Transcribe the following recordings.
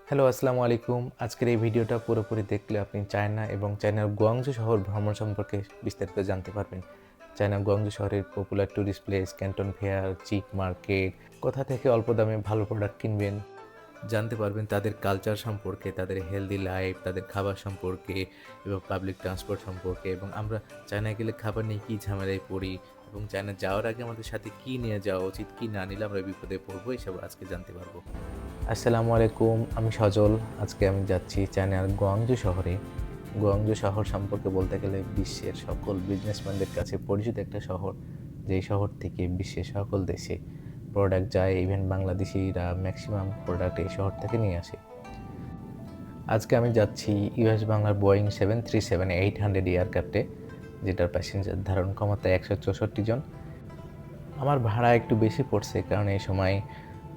Hello, আসসালামু আলাইকুম। আজকের এই ভিডিওটা পুরোপুরি দেখলে আপনি চায়না এবং চায়নার গুয়াংজু শহর ভ্রমণ সম্পর্কে বিস্তারিত জানতে পারবেন। চায়নার গুয়াংজু শহরের popular tourist place, Canton fair, cheap market, কোথা থেকে অল্প দামে ভালো প্রোডাক্ট কিনবেন, জানতে পারবেন তাদের কালচার সম্পর্কে, তাদের হেলদি লাইফ, তাদের খাবার সম্পর্কে এবং পাবলিক ট্রান্সপোর্ট সম্পর্কে এবং আমরা চায়নায় গেলে খাবার নিয়ে কী ঝামেলায় পড়ি এবং চায়না যাওয়ার আগে আমাদের সাথে কী নিয়ে যাওয়া উচিত, কী না নিলে আমরা বিপদে পড়বো, এসব আজকে জানতে পারবো। আসসালামু আলাইকুম, আমি সজল। আজকে আমি যাচ্ছি চায়নার গুয়াংজু শহরে। গুয়াংজু শহর সম্পর্কে বলতে গেলে বিশ্বের সকল বিজনেসম্যানদের কাছে পরিচিত একটা শহর, যেই শহর থেকে বিশ্বের সকল দেশে প্রোডাক্ট যায়। ইভেন বাংলাদেশিরা ম্যাক্সিমাম প্রোডাক্ট এই শহর থেকে নিয়ে আসে। আজকে আমি যাচ্ছি ইউএস বাংলার বোয়িং 737-800 এয়ারক্রাফটে, যেটার প্যাসেঞ্জার ধারণ ক্ষমতা 164 জন। আমার ভাড়া একটু বেশি পড়ছে, কারণ এই সময়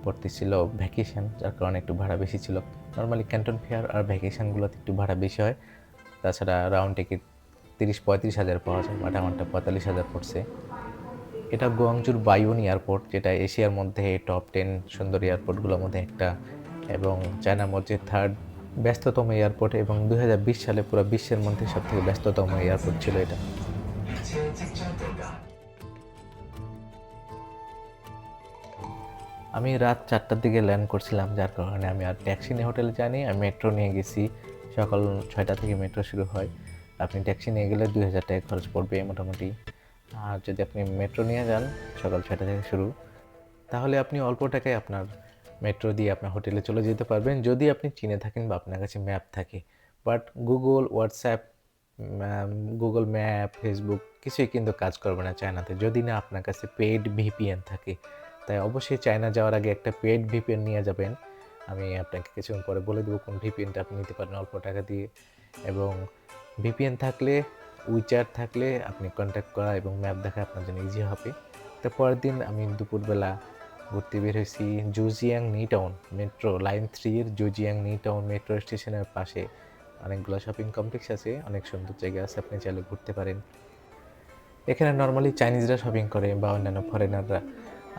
পড়তেছিল ভ্যাকেশন, যার কারণে একটু ভাড়া বেশি ছিল। নর্মালি ক্যান্টন ফেয়ার আর ভ্যাকেশনগুলোতে একটু ভাড়া বেশি হয়। তাছাড়া রাউন্ড টিকিট 30-35 হাজার পাওয়া যায়, বাট আমারটা 45 হাজার পড়ছে। এটা গুয়াংজুর বায়ুন এয়ারপোর্ট, যেটা এশিয়ার মধ্যে টপ 10 সুন্দর এয়ারপোর্টগুলোর মধ্যে একটা এবং চায়নার মধ্যে থার্ড ব্যস্ততম এয়ারপোর্ট, এবং 2020 সালে পুরো বিশ্বের মধ্যে সবথেকে ব্যস্ততম এয়ারপোর্ট ছিল এটা। আমি রাত 4টার দিকে ল্যান্ড করছিলাম, যার কারণে আমি আর ট্যাক্সি নিয়ে হোটেলে যাইনি, আমি মেট্রো নিয়ে গেছি। সকাল 6টা থেকে মেট্রো শুরু হয়। আপনি ট্যাক্সি নিয়ে গেলে 2000 টাকা খরচ পড়বে মোটামুটি। আর যদি আপনি মেট্রো নিয়ে যান, সকাল 6টা থেকে শুরু, তাহলে আপনি অল্প টাকায় আপনার মেট্রো দিয়ে আপনার হোটেলে চলে যেতে পারবেন, যদি আপনি চিনে থাকেন বা আপনার কাছে ম্যাপ থাকে। But Google, WhatsApp, Google map, Facebook কিছুই কিন্তু কাজ করবে না চায়নাতে, যদি না আপনার কাছে পেইড ভিপিএন থাকে। তাই অবশ্যই চায়না যাওয়ার আগে একটা পেইড ভিপিএন নিয়ে যাবেন। আমি আপনাকে কিছুক্ষণ পরে বলে দেবো কোন ভিপিএনটা আপনি নিতে পারেন অল্প টাকা দিয়ে। এবং ভিপিএন থাকলে, উইচ্যাট থাকলে আপনি কন্ট্যাক্ট করা এবং ম্যাপ দেখা আপনার জন্য ইজি হবে। তো পরের দিন আমি দুপুরবেলা ঘুরতে বের হয়েছি জুজিয়াং নি টাউন। মেট্রো লাইন 3 এর জুজিয়াং নি টাউন মেট্রো স্টেশনের পাশে অনেকগুলো শপিং কমপ্লেক্স আছে, অনেক সুন্দর জায়গা আছে, আপনি চাইলে ঘুরতে পারেন। এখানে নর্মালি চাইনিজরা শপিং করে বা অন্যান্য ফরেনাররা।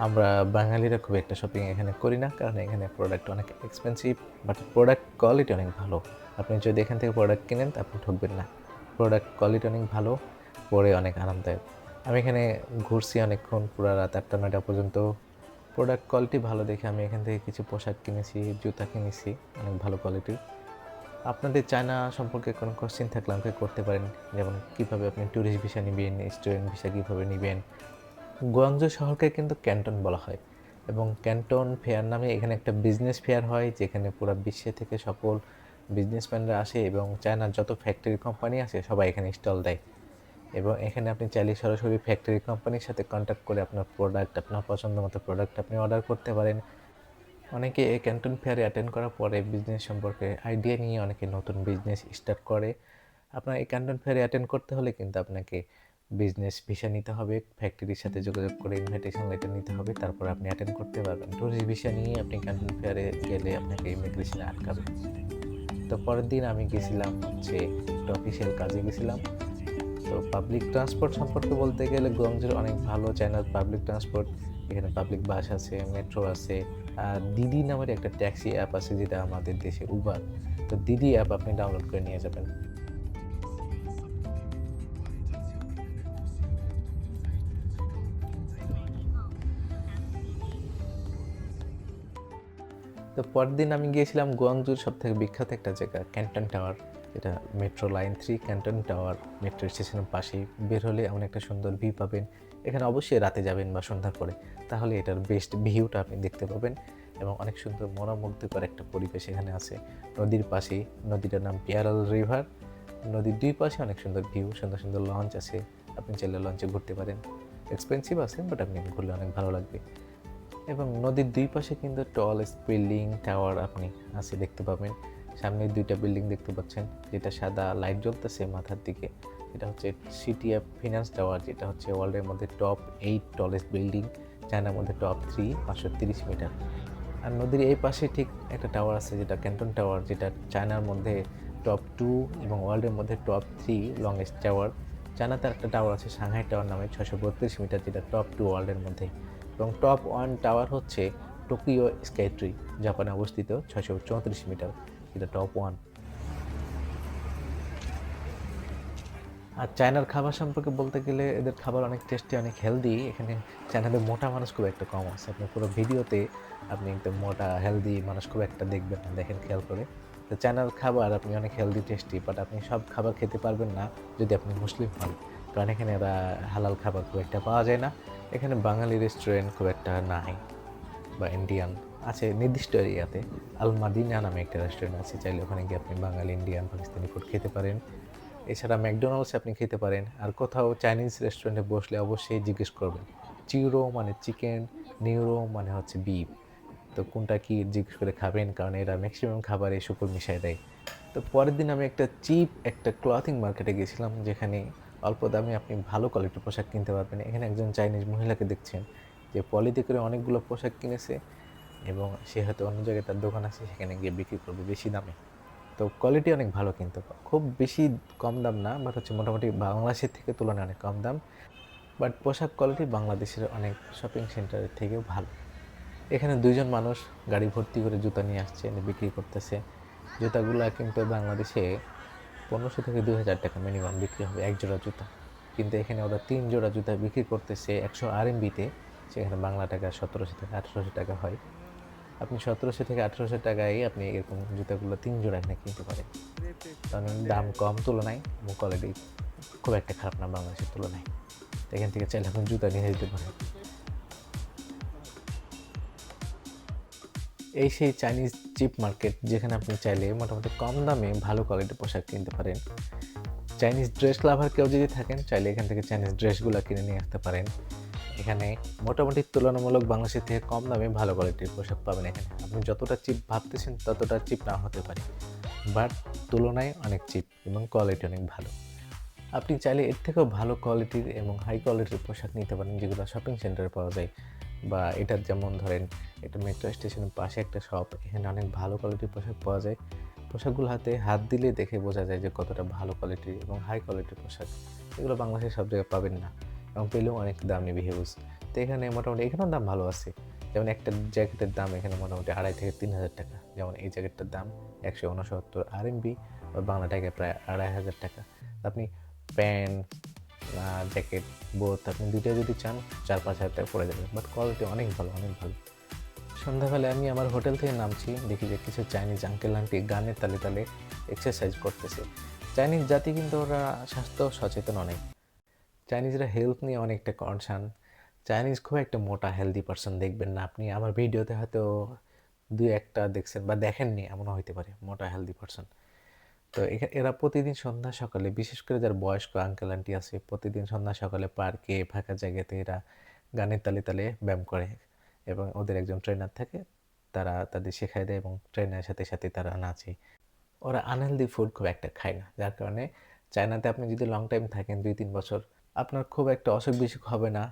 আমরা বাঙালিরা খুব একটা শপিং এখানে করি না, কারণ এখানে প্রোডাক্ট অনেক এক্সপেন্সিভ, বাট প্রোডাক্ট কোয়ালিটি অনেক ভালো। আপনি যদি এখান থেকে প্রোডাক্ট কিনেন তা আপনি ঠকবেন না। প্রোডাক্ট কোয়ালিটি অনেক ভালো, পরে অনেক আরামদায়ক। আমি এখানে ঘুরছি অনেকক্ষণ, পুরো রাত 8টা-9টা পর্যন্ত। প্রোডাক্ট কোয়ালিটি ভালো দেখে আমি এখান থেকে কিছু পোশাক কিনেছি, জুতা কিনেছি, অনেক ভালো কোয়ালিটির। আপনাদের চায়না সম্পর্কে কোনো কোশ্চেন থাকলে আমাকে করতে পারেন, যেমন কীভাবে আপনি ট্যুরিস্ট ভিসা নেবেন, স্টুডেন্ট ভিসা কীভাবে নেবেন। গুয়াংজু শহরকে কিন্তু ক্যান্টন বলা হয়, এবং ক্যান্টন ফেয়ার নামে এখানে একটা বিজনেস ফেয়ার হয়, যেখানে পুরো বিশ্বে থেকে সকল বিজনেসম্যানরা আসে এবং চায়নার যত ফ্যাক্টরি কোম্পানি আছে সবাই এখানে স্টল দেয়। এবং এখানে আপনি চাইলে সরাসরি ফ্যাক্টরি কোম্পানির সাথে কন্ট্যাক্ট করে আপনার প্রোডাক্ট, আপনার পছন্দ মতো প্রোডাক্ট আপনি অর্ডার করতে পারেন। অনেকে এই ক্যান্টন ফেয়ারে অ্যাটেন্ড করার পরে বিজনেস সম্পর্কে আইডিয়া নিয়ে অনেকে নতুন বিজনেস স্টার্ট করে। আপনার এই ক্যান্টন ফেয়ারে অ্যাটেন্ড করতে হলে কিন্তু আপনাকে বিজনেস ভিসা নিতে হবে, ফ্যাক্টরির সাথে যোগাযোগ করে ইনভাইটেশন লেটার নিতে হবে, তারপর আপনি অ্যাটেন্ড করতে পারবেন। ট্যুরিস্ট ভিসা নিয়ে আপনি ক্যান্টন ফেয়ারে গেলে আপনাকে ইমিগ্রেশনে আটকাবে। তো পরের দিন আমি গেছিলাম হচ্ছে একটা অফিসিয়াল কাজে গেছিলাম। তো পাবলিক ট্রান্সপোর্ট সম্পর্কে বলতে গেলে গুয়াংজুর অনেক ভালো চায়নার পাবলিক ট্রান্সপোর্ট। এখানে পাবলিক বাস আছে, মেট্রো আছে, আর দিদি নামের একটা ট্যাক্সি অ্যাপ আছে, যেটা আমাদের দেশে উবার। তো দিদি অ্যাপ আপনি ডাউনলোড করে নিয়ে যাবেন। তো পরের দিন আমি গিয়েছিলাম গুয়াংজুর সবথেকে বিখ্যাত একটা জায়গা, ক্যান্টন টাওয়ার, যেটা metro line 3 Canton tower metro স্টেশনের পাশেই। বের হলে এমন একটা সুন্দর ভিউ পাবেন। এখানে অবশ্যই রাতে যাবেন বা সন্ধ্যার পরে, তাহলে এটার বেস্ট ভিউটা আপনি দেখতে পাবেন। এবং অনেক সুন্দর মনোমুগ্ধকর একটা পরিবেশ এখানে আছে নদীর পাশেই। নদীটার নাম পিয়ারাল রিভার। নদীর দুই পাশে অনেক সুন্দর ভিউ, সুন্দর সুন্দর লঞ্চ আছে, আপনি চাইলে লঞ্চে ঘুরতে পারেন। এক্সপেন্সিভ আছে, বাট আপনি ঘুরলে অনেক ভালো লাগবে। এবং নদীর দুই পাশে কিন্তু টলেস্ট বিল্ডিং টাওয়ার আপনি আছে দেখতে পাবেন। সামনে দুইটা বিল্ডিং দেখতে পাচ্ছেন, যেটা সাদা লাইট জ্বলতেছে মাথার দিকে। এটা হচ্ছে সিটিএফ ফিনান্স টাওয়ার, যেটা হচ্ছে ওয়ার্ল্ডের মধ্যে টপ 8 টলেস্ট বিল্ডিং, চায়নার মধ্যে টপ 3 530 মিটার। আর নদীর এই পাশে ঠিক একটা টাওয়ার আছে, যেটা ক্যান্টন টাওয়ার, যেটা চায়নার মধ্যে টপ 2 এবং ওয়ার্ল্ডের মধ্যে টপ 3 লংগেস্ট টাওয়ার। চায়নাতে একটা টাওয়ার আছে সাংহাই টাওয়ার নামে, 632 মিটার, যেটা টপ 2 ওয়ার্ল্ডের মধ্যে। এবং টপ 1 টাওয়ার হচ্ছে টোকিও স্কাই ট্রি, জাপানে অবস্থিত, 634 মিটার, এটা টপ 1। আর চায়নার খাবার সম্পর্কে বলতে গেলে এদের খাবার অনেক টেস্টি, অনেক হেলদি। এখানে চায়নাতে মোটা মানুষ খুব একটা কম আছে। আপনি পুরো ভিডিওতে আপনি একদম মোটা হেলদি মানুষ খুব একটা দেখবেন না, দেখেন খেয়াল করে। তো চায়নার খাবার আপনি অনেক হেলদি টেস্টি, বাট আপনি সব খাবার খেতে পারবেন না যদি আপনি মুসলিম হন, কারণ এখানে এরা হালাল খাবার খুব একটা পাওয়া যায় না। এখানে বাঙালি রেস্টুরেন্ট খুব একটা নাই, বা ইন্ডিয়ান আছে নির্দিষ্ট এরিয়াতে। আল মাদিনা নামে একটা রেস্টুরেন্ট আছে, চাইলে ওখানে গিয়ে আপনি বাঙালি, ইন্ডিয়ান, পাকিস্তানি ফুড খেতে পারেন। এছাড়া ম্যাকডোনাল্ডসে আপনি খেতে পারেন। আর কোথাও চাইনিজ রেস্টুরেন্টে বসলে অবশ্যই জিজ্ঞেস করবেন চিউরো মানে চিকেন, নিউরো মানে হচ্ছে বিফ। তো কোনটা কি জিজ্ঞেস করে খাবেন, কারণ এরা ম্যাক্সিমাম খাবারে শুকর মিশায় দেয়। তো পরের দিন আমি একটা চিপ একটা ক্লথিং মার্কেটে গেছিলাম, যেখানে অল্প দামে আপনি ভালো কোয়ালিটির পোশাক কিনতে পারবেন। এখানে একজন চাইনিজ মহিলাকে দেখছেন যে পলিতে করে অনেকগুলো পোশাক কিনেছে, এবং সে হয়তো অন্য জায়গায় তার দোকান আছে, সেখানে গিয়ে বিক্রি করবে বেশি দামে। তো কোয়ালিটি অনেক ভালো, কিন্তু খুব বেশি কম দাম না, বাট হচ্ছে মোটামুটি বাংলাদেশের থেকে তুলনায় অনেক কম দাম। বাট পোশাক কোয়ালিটি বাংলাদেশের অনেক শপিং সেন্টারের থেকেও ভালো। এখানে 2জন মানুষ গাড়ি ভর্তি করে জুতা নিয়ে আসছে, বিক্রি করতেছে। জুতাগুলা কিন্তু বাংলাদেশে 1500 থেকে 2000 টাকা মিনিমাম বিক্রি হবে এক জোড়া জুতা, কিন্তু এখানে ওরা 3 জোড়া জুতা বিক্রি করতেছে 100 আরএমবিতে। সেখানে বাংলা টাকা 1700 থেকে 1800 টাকা হয়। আপনি 1700 থেকে 1800 টাকায় আপনি এরকম জুতাগুলো 3 জোড়া এখানে কিনতে পারেন। কারণ দাম কম তুলনায়, এবং কোয়ালিটি খুব একটা খারাপ না বাংলাদেশের তুলনায়। তো এখান থেকে চাইলে আপনি জুতা নিয়ে যেতে পারেন। এই সেই চাইনিজ চিপ মার্কেট, যেখানে আপনি চাইলে মোটামুটি কম দামে ভালো কোয়ালিটির পোশাক কিনতে পারেন। চাইনিজ ড্রেস লাভার কেউ যদি থাকেন, চাইলে এখান থেকে চাইনিজ ড্রেসগুলো কিনে নিয়ে আসতে পারেন। এখানে মোটামুটি তুলনামূলক বাংলাদেশের থেকে কম দামে ভালো কোয়ালিটির পোশাক পাবেন। এখানে আপনি যতটা চিপ ভাবতেছেন ততটা চিপ না হতে পারে, বাট তুলনায় অনেক চিপ এবং কোয়ালিটি অনেক ভালো। আপনি চাইলে এর থেকেও ভালো কোয়ালিটির এবং হাই কোয়ালিটির পোশাক নিতে পারেন, যেগুলো শপিং সেন্টারে পাওয়া যায়। বা এটার যেমন ধরেন, এটা মেট্রো স্টেশনের পাশে একটা শপ, এখানে অনেক ভালো কোয়ালিটির পোশাক পাওয়া যায়। পোশাকগুলো হাত দিলে দেখে বোঝা যায় যে কতটা ভালো কোয়ালিটির এবং হাই কোয়ালিটির পোশাক। এগুলো বাংলাদেশের সব জায়গায় পাবেন না, এবং পেলেও অনেক দাম নেবে হিউজ। তো এখানে মোটামুটি এখানেও দাম ভালো আছে। যেমন একটা জ্যাকেটের দাম এখানে মোটামুটি 2500 থেকে 3000 টাকা। যেমন এই জ্যাকেটটার দাম 169 আরএমবি, বা বাংলা টাকায় প্রায় 2500 টাকা। আপনি প্যান্ট, জ্যাকেট, বোথ আপনি দুইটা যদি চান 4-5 হাজার টাকা পড়ে যাবে, বাট কোয়ালিটি অনেক ভালো, অনেক ভালো। সন্ধ্যাবেলায় আমি আমার হোটেল থেকে নামছি, দেখি যে কিছু চাইনিজ আঙ্কেল আন্টি গানের তালে তালে এক্সারসাইজ করতেছে। চাইনিজ জাতি কিন্তু ওরা স্বাস্থ্য সচেতন অনেক। চাইনিজরা হেলথ নিয়ে অনেকটা কনসার্ন। চাইনিজ খুব একটা মোটা হেলদি পার্সন দেখবেন না আপনি। আমার ভিডিওতে হয়তো 2-1টা দেখছেন বা দেখেননি, এমনও হইতে পারে মোটা হেলদি পার্সন। তো এরা প্রতিদিন সন্ধ্যা সকালে, বিশেষ করে যারা বয়স্ক আঙ্কেল আন্টি আছে, প্রতিদিন সন্ধ্যা সকালে পার্কে, ফাঁকা জায়গাতে এরা গানের তালে তালে ব্যায়াম করে, এবং ওদের একজন ট্রেনার থাকে, তারা তাদের শেখায় দেয়, এবং ট্রেনারের সাথে সাথে তারা নাচে। ওরা আনহেলদি ফুড খুব একটা খায় না, যার কারণে চায়নাতে আপনি যদি লং টাইম থাকেন 2-3 বছর, আপনার খুব একটা অসুখ বিসুখ হবে না,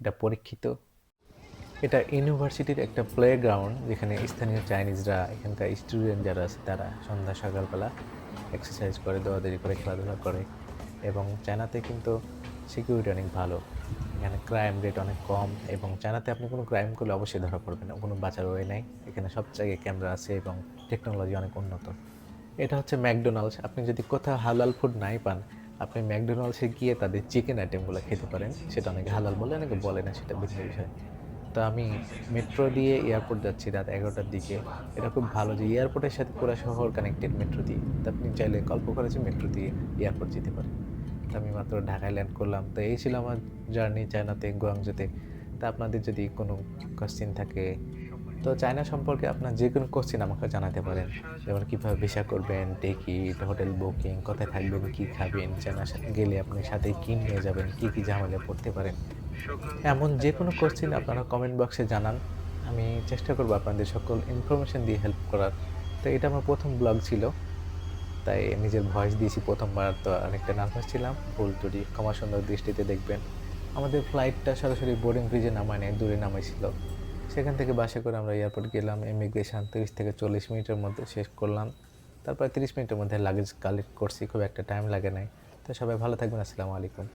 এটা পরীক্ষিত। এটা ইউনিভার্সিটির একটা প্লে গ্রাউন্ড, যেখানে স্থানীয় চাইনিজরা, এখানকার স্টুডেন্ট যারা আছে, তারা সন্ধ্যা সকালবেলা এক্সারসাইজ করে, দৌড়াদৌড়ি করে, খেলাধুলা করে। এবং চায়নাতে কিন্তু সিকিউরিটি অনেক ভালো, এখানে ক্রাইম রেট অনেক কম, এবং চায়নাতে আপনি কোনো ক্রাইম করলে অবশ্যই ধরা পড়বেন না, কোনো বাঁচার ওয়ে নেই। এখানে সব জায়গায় ক্যামেরা আছে, এবং টেকনোলজি অনেক উন্নত। এটা হচ্ছে ম্যাকডোনাল্ডস। আপনি যদি কোথাও হালাল ফুড নাই পান, আপনি ম্যাকডোনাল্ডসে গিয়ে তাদের চিকেন আইটেমগুলো খেতে পারেন। সেটা অনেকে হালাল বলে, অনেকে বলে না, সেটা ভিন্ন বিষয়। তো আমি মেট্রো দিয়ে এয়ারপোর্ট যাচ্ছি রাত 11টার দিকে। এটা খুব ভালো যে এয়ারপোর্টের সাথে পুরো শহর কানেক্টেড মেট্রো দিয়ে। তো আপনি চাইলে গল্প করেছি মেট্রো দিয়ে এয়ারপোর্ট যেতে পারেন। তো আমি মাত্র ঢাকায় ল্যান্ড করলাম। তো এই ছিল আমার জার্নি চায়নাতে, গুয়াংজুতে। তা আপনাদের যদি কোনো কোশ্চেন থাকে, তো চায়না সম্পর্কে আপনার যে কোনো কোশ্চেন আমাকে জানাতে পারেন। যেমন কীভাবে ভিসা করবেন, টিকিট, হোটেল বুকিং, কোথায় থাকবেন, কী খাবেন, চায়না গেলে আপনি সাথে কী নিয়ে যাবেন, কী কী ঝামেলায় পড়তে পারেন, এমন যে কোনো কোশ্চেন আপনারা কমেন্ট বক্সে জানান। আমি চেষ্টা করব আপনাদের সকল ইনফরমেশন দিয়ে হেল্প করার। তো এটা আমার প্রথম ব্লগ ছিল, তাই নিজের ভয়েস দিয়েছি প্রথমবার, তো অনেকটা নার্ভাস ছিলাম। ভুল ত্রুটি ক্ষমা সুন্দর দৃষ্টিতে দেখবেন। আমাদের ফ্লাইটটা সরাসরি বোর্ডিং ব্রিজে নামায় নেয়, দূরে নামাইছিল। সেখান থেকে বাসে করে আমরা এয়ারপোর্ট গেলাম। ইমিগ্রেশন 30 থেকে 40 মিনিটের মধ্যে শেষ করলাম। তারপর 30 মিনিটের মধ্যে লাগেজ কালেক্ট করছি, খুব একটা টাইম লাগে নাই। তো সবাই ভালো থাকবেন। আসসালামু আলাইকুম।